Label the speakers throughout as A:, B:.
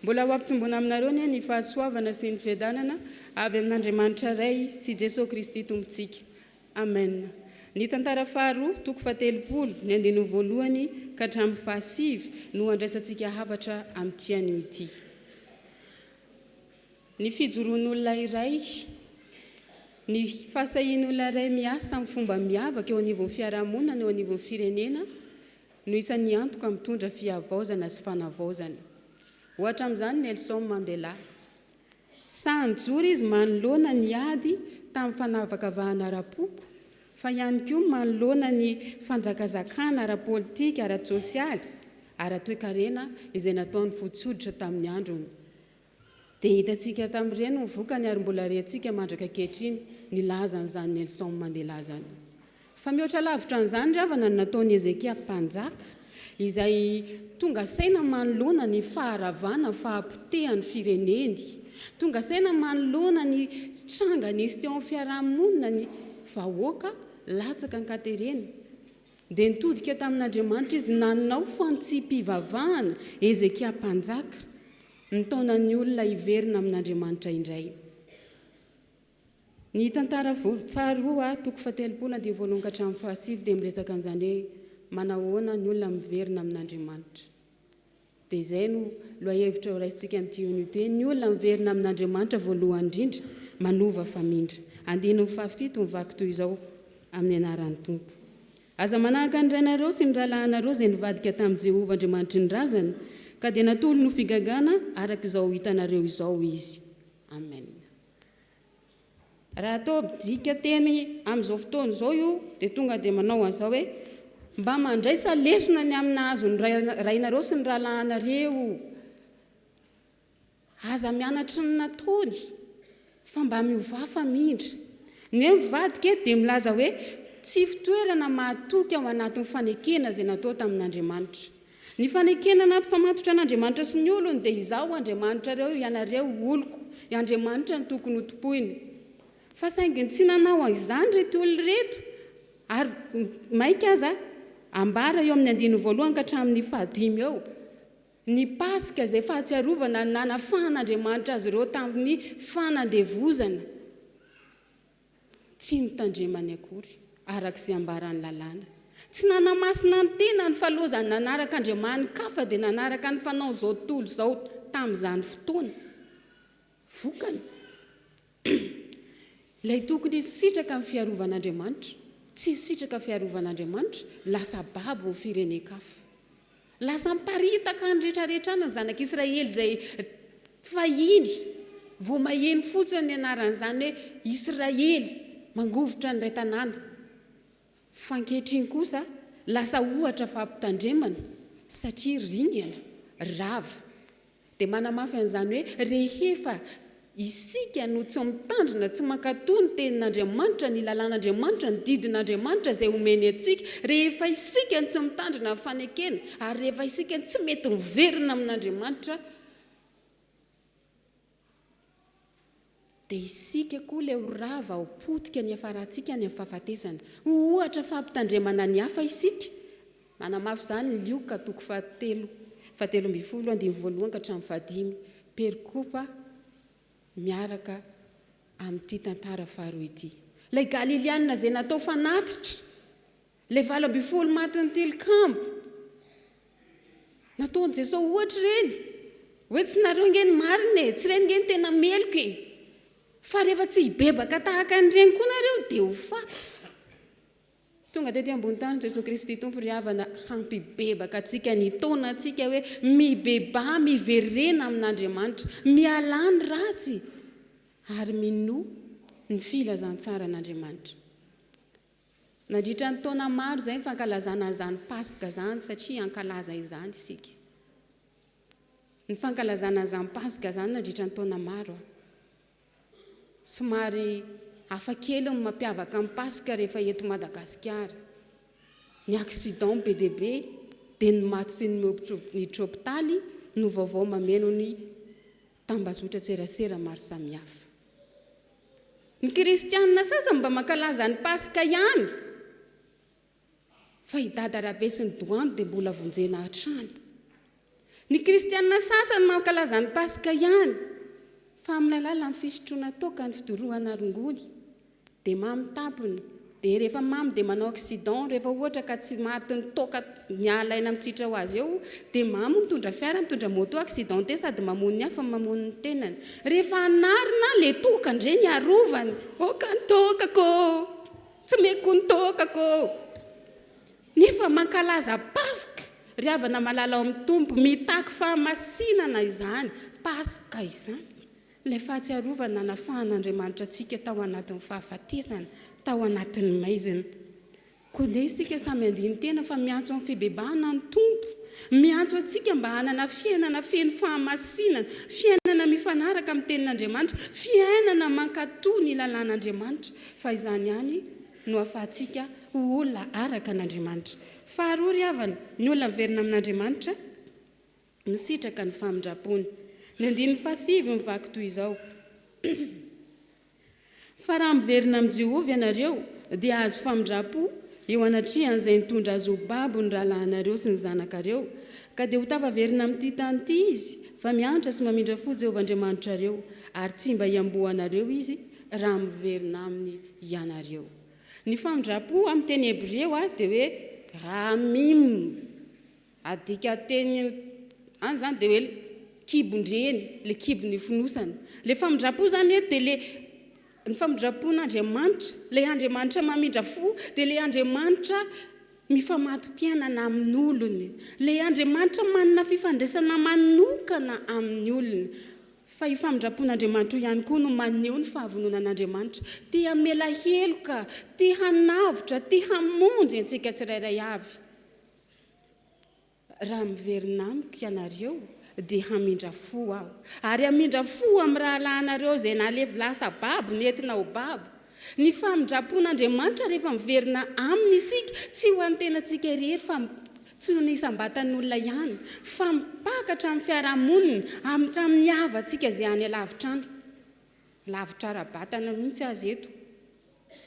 A: mbola ho ampitombona aminareo ny ny fahasoavana sy ny fiadanana avy amin'Andriamanitra ray sy Jesosy Kristy tompontsika. Amen. Ny tantara faharoa toko fahatelopolo ny andino voalohany ka hatramin'ny fahasivy no andraisantsika havatra amin'ity anio ity. Ny fijoroan'olona iray, ny fahasahian'olona iray miasa amin'ny fomba miavaka eo anivon'ny fiarahamonina eo anivon'ny firenena no isan'ny antoka mitondra fiavaozana sy fanavaozana. Ohatra amin'izany Nelson Mandela. Sanjory izy manoloana ny ady tamin'ny fanavakavahana ara-poko, fa ihany koa manoloana ny fanjakazakana ara-politika, ara-tsosialy, ara-toe-karena izay nataony fotsoditra tamin'ny androny. Dia hitantsika tamin'ireny ny vokany ary mbola rentsika mandraka ankehitriny ny lazan'izany Nelson Mandela zany. Fa mihoatra lavitra an'izany ravana ny nataony Ezekia mpanjaka, izay tonga saina manoloana ny faharavana, fahapotehan'ny fireneny, tonga saina manoloana ny tranga nisy teo amin'ny fiarahamonina ny vahoaka latsaka ankaterena. Dia nitodika tamin'Andriamanitra izy nanao fantsipivavahana Ezekia mpanjaka, nitaona ny olona hiverina amin'Andriamanitra indray. Ny tantara faharoa toko fahatelopolo andiny voalohany ka hatramin'ny fahasivy dia miresaka an'izany hoe manahoana ny olona miverina amin'Andriamanitra. Dia izay no lohahevitra ho raisintsika amin'ity unité, ny olona miverina amin'Andriamanitra voalohany indrindra manova famindra. Andino fahafito mivaky toy izao amin'ny anaran'ny Tompo. Aza manahaka ny rainareo sy ny rahalahanareo izay nivadika tamin'i Jehovah Andriamanitry ny razana, ka dia natolo no figagana araka izao hitanareo izao izy. Amen. Raha atao bidika teny amin'izao fotoana izao io, dia tonga dia manao an'izao hoe mba mandraisa lesona ny amina azon'ny rainareo sy ny rahalahanareo. Aza mianatra ny nataony, fa mba miova famindra. Ny hoe mivadika eto dia milaza hoe tsy fitoerana mahatoky ao anatin'ny fanekena izay natao tamin'Andriamanitra. Ny fanekena nampifamatotra an'Andriamanitra sy ny olony dia izaho Andriamanitra reo, ianareo oloko, Andriamanitra ny tokony hotopoiny. Fa saingy tsy nanao izany reto olona reto, ary maika aza ambara eo amin'ny andiny voalohany ka hatramin'ny fahadimy eo, ny Pasika izay fahatsiarovana nanafahan'Andriamanitra azy ireo tamin'ny fanandevozana, tsy nitandremany akory arak'izay ambaran'ny lalàna. Tsy nanamasina ny tena ny falozany nanaraka Andriamanitra fa dia nanaraka ny fanao izao tontolo izao tamin'izany fotoana. Vokany ilay tokony sitraka amin'ny fiarovan'Andriamanitra, tsy sitraka fiarovan'Andriamanitra, lasa babo ny firenen-kafa. Lasa miparitaka ny rehetrarehetrana ny zanak'Israely izay fahiny, vao maheno fotsiny ny anaran'izany hoe Israely, mangovotra ny ray tanàna. Fa ankehitriny kosa lasa ohatra fampitandremana satria ringana, rava. Dia manamafy an'izany hoe rehefa isika no tsy mitandrina, tsy mankatoy ny tenin'Andriamanitra, ny lalàn'Andriamanitra, ny didin'Andriamanitra izay omeny antsika, rehefa isika ny tsy mitandrina amin'ny fanekena, ary rehefa isika ny tsy mety miverina amin'Andriamanitra, dia isika koa ilay ho rava ho potika ny hafarantsika ny fahafatesana. Ohatra fampitandremana ny hafa isika. Manamafy izany ny Lioka toko fahatelo ambin'ny folo andiny voalohany ka hatramin'ny fahadimy, perikopa miaraka amin'ity tantara faharoa ity. Ilay Galiliana izay natao fanatitra, ilay 20 matin'ny tilikambo, nataony Jesosy ohatra ireny, hoe tsy nareo nge ny marina e, tsy ireny nge ny tena meloko e, fa rehefa tsy hibebaka tahaka an'ireny koa nareo dia ho faty. Tonga tety ambony tany Jesosy Kristy Tompo ry havana hampibebaka antsika ny taona antsika hoe mibeba, miverena amin'Andriamanitra, mialany ratsy ary mino ny filazantsara an'Andriamanitra. Nandritra ny taona maro izay ny fankalazana izany Pasika izany satria ankalaza izany isika. Ny fankalazana izany Pasika izany nandritra ny taona maro. Somary hafakely ny mampiavaka amin'ny Pasika rehefa eto Madagasikara. Ny accident be dia be dia ny maty sy ny tropitaly no vaovao mameno ny tambazotra tserasera maro samihafa. Ny kristianina sasany mba mankalaza ny Pasika ihany, fa hidady arabe sy ny doany dia mbola vonjena hatrany. Ny kristianina sasany mankalaza ny paska ihany fa amin'ny lalala ny fisotroana toka ny fidorohana rongony dia mamy tampony dia rehefa mamy dia manao accident rehefa ohatra ka tsy maty ny toka mialaina mitsitra ho azy eo dia mamy mitondra fiara mitondra moto accidenté sady mamony ny hafa mamony ny tenany rehefa anarina le toka ndre ny arovany oka ny tokako tsy meko ny tokako nefa mankalaza paska ry havana malala ao amin'ny tompo mitaky fahamasinana izany paska izany ilay fahatsiarovana nafahan'Andriamanitra antsika tao anatin'ny fahafatesana tao anatin'ny maizina koa dia isika samy andiny tena fa miantso amin'ny fibebahana ny tompo miantso antsika mba hanana fiainana feno fahamasinana fiainana mifanaraka amin'ny tenin'Andriamanitra fiainana mankatoa ny lalàn'Andriamanitra fa izany ihany no ahafahantsika olona araka an'Andriamanitra faharoa ry havana ny olona miverina amin'Andriamanitra misitraka ny famindrapony ny andininy fahasivy mivaky toy izao fa raha miverina amin'ny Jehovah ianareo dia azo famindrapo eo anatrihan'izay nitondra azy ho babo ny rahalahinareo sy ny zanakareo ka dia ho tafaverina amin'ity tany ity izy fa mianatra sy mamindra fo Jehovah Andriamanitrareo ary tsy mba hiambohanareo izy raha miverina aminy ianareo ny famindrapo amin'ny teny Hebreo dia hoe ramim adika teny any zany dia hoe kibondreny le kibony fonosana le famindrapo zany dia le ny famindrapon'Andriamanitra le Andriamanitra mamindra fo dia le Andriamanitra mifamato-piainana amin'ny olony le Andriamanitra manana fifandraisana manokana amin'ny olony fa io famindrapon'Andriamanitra ihany koa no maneho ny fahavononan'Andriamanitra tia mela heloka tia hanavotra tia hamonjy antsika tsirairay avy raha miverina amiko ianareo dia hamindra fo aho ary hamindra fo amin'ny rahalahinareo zay nalevo lasa babo nentina ho babo ny famindrapon'Andriamanitra rehefa miverina aminy isika tsy ho an'ny tenantsika irery fa tsy ho nisam-batan'olona ihany fa mipakatra amin'ny fiarahamonina amin'ny havatsika izay any alavitra any lavitra ara-batana mihitsy azy eto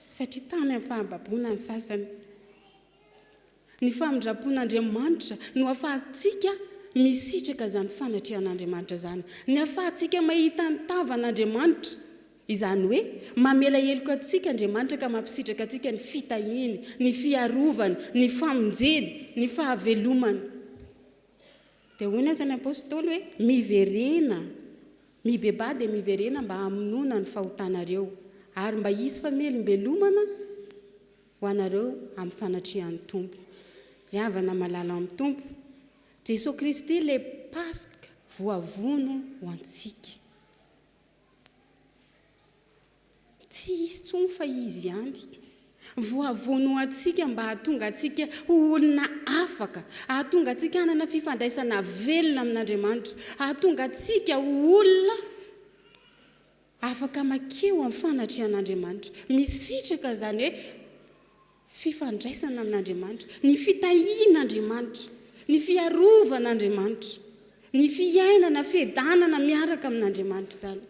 A: satria tany amin'ny fahababona ny sasany ny famindrapon'Andriamanitra no ahafahantsika misitraka izany fanatrehan'Andriamanitra zany ny ahafahantsika mahita ny tavan'Andriamanitra izany hoe mamela heloka antsika Andriamanitra ka mampisitraka antsika ny fitahiny ny fiarovany ny famonjeny ny fahavelomany dia hoy ny azan'ny apôstôly hoe miverena mibeba dia miverena mba hamonona ny fahotanareo ary mba hisy famelombelomana ho anareo amin'ny fanatrehan'ny tompo ry havana malala amin'ny tompo Jesosy Kristy le paska voavono ho antsika tsy isy tsony fa izy ihany voavono ho antsika mba hahatonga antsika olona afaka hahatonga antsika hanana fifandraisana velona amin'Andriamanitra hahatonga antsika olona afaka makeo amin'ny fanatrehan'Andriamanitra misitraka izany hoe fifandraisana amin'Andriamanitra ny fitahian'Andriamanitra ny fiarovan'Andriamanitra ny fiainana fiadanana miaraka amin'Andriamanitra izany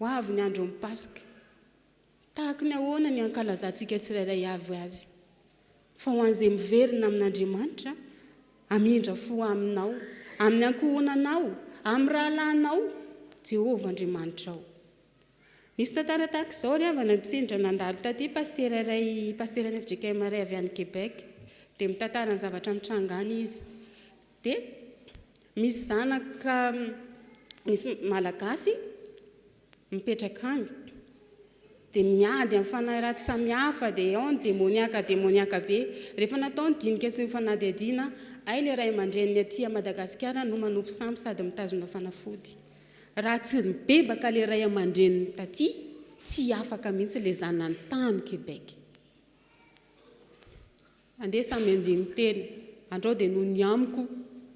A: ho avy ny andro amin'ny paska tahaka ny ahoana ny ankalazantsika tsirairay avy azy fa ho an'izay miverina amin'Andriamanitra hamindra fo aminao amin'ny ankohonanao amin'ny rahalahinao Jehovah Andriamanitra ao nisy tantara tahaka izao ry havana nitsindra nandalo taty pastera ny FJKM ray avy any Québec dia mitantara ny zavatra mitrangana izy dia misy zanaka misy malagasy mipetraka any dia miady amin'ny fanahy ratsy samihafa dia ao ny demoniaka be rehefa natao ny dinika sy ny fanadihadiana ay le ray aman-dreniny aty Madagasikara no manompo samby sady mitazona fanafody raha tsy mibebaka le ray aman-dreniny taty tsy afaka mihitsy le zanany tany Québec andeha samy andiny teny andreo dia noho ny amiko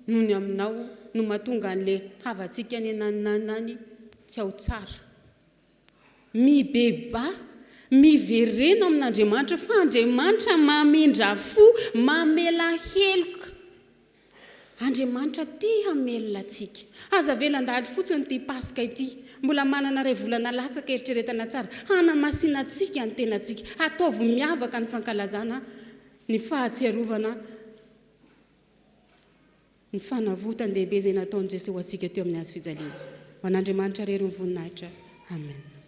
A: noho ny aminao no mahatonga an'le havantsika ny naninanany tsy ao tsara mibeba miverena amin'Andriamanitra fa Andriamanitra mamindra fo mamela heloka Andriamanitra tia hamelona antsika aza velan-dahady fotsiny ity paska ity mbola manana ray volana latsaka eritreretana tsara hanamasinana antsika ny tenantsika ataovy miavaka ny fankalazana ny fahatsiarovana ny fanavotan-dehibe izay nataon'i Jesosy ho antsika teo amin'ny hazo fijaliana. Ho an'Andriamanitra rery ny voninahitra. Amen.